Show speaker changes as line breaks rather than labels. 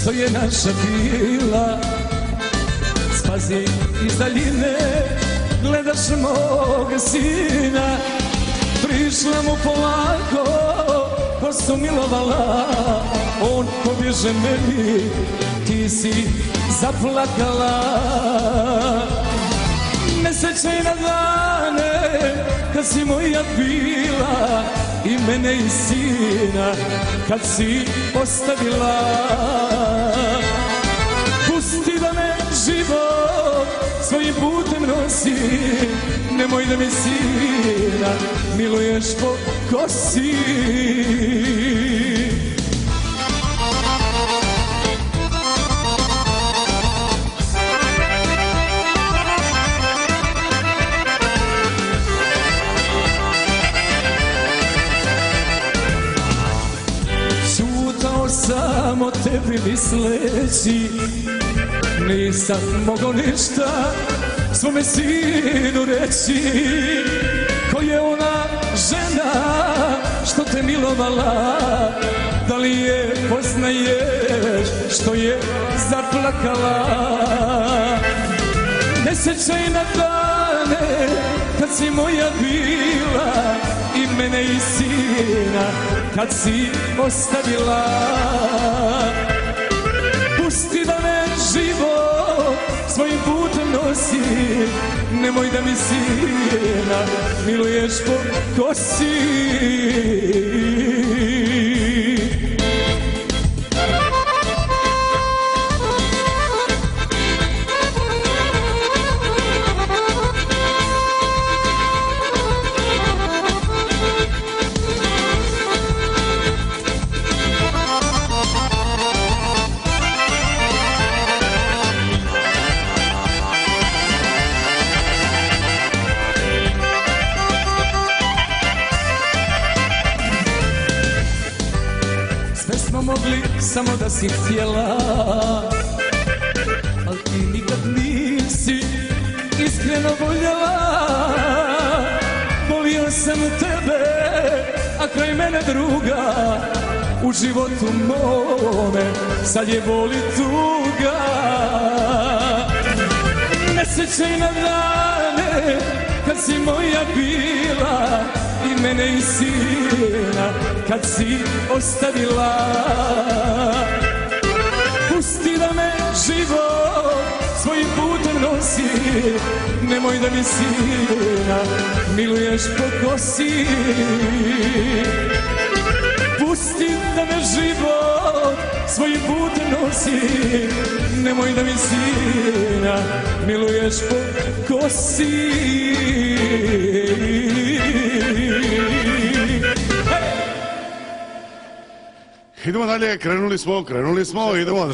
što je naša bila. Spazi iz daljine, gledaš moga sina. Prišla mu polako, pa su milovala. On pobježe meni, ti si zaplakala. Ne sećaj na dane kad si moja bila i mene i sina kad si ostavila. Pusti da me život svojim putem nosi, nemoj da mi sina miluješ po kosi. Čutao sam o tebi misleći, nisam mogao ništa svome sinu reći. Ko je ona žena što te milovala, da li je poznaješ što je zaplakala? Ne sećaj na dane kad si moja bila i mene i sina kad si ostavila. Pusti da me život svojim putem nosi, nemoj da mi sina miluješ po kosi. Sve smo mogli samo da si htjela, al ti nikad nisi iskreno voljela. Volio sam tebe, a kraj mene druga. U životu mome sad je bol i tuga. Ne sećaj na dane kad si moja bila i mene i sina kad si ostavila. Pusti da me život svojim putem nosi, nemoj da mi sina miluješ po kosi. Pusti da me život svojim putem nosi, nemoj da mi sina miluješ po kosi.
Idemo dalje, krenuli smo, idemo.